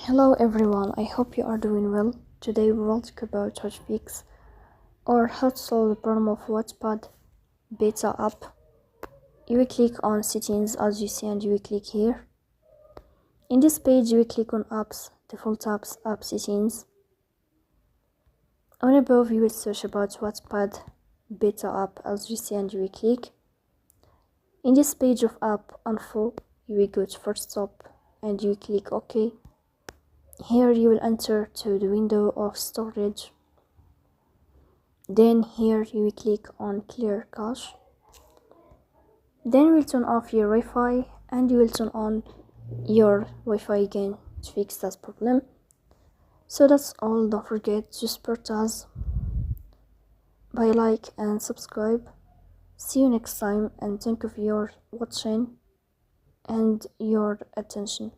Hello everyone, I hope you are doing well. Today we will talk about how to fix or how to solve the problem of Wattpad beta app. You will click on settings as you see and you will click here. In this page you will click on apps, default apps, app settings. On above you will search about Wattpad beta app as you see and you will click. In this page of app info you will go to first stop and you will click OK. Here you will enter to the window of storage. Then here you will click on clear cache. Then you will turn off your Wi-Fi and you will turn on your Wi-Fi again to fix that problem. So that's all. Don't forget to support us by like and subscribe. See you next time and thank you for your watching and your attention.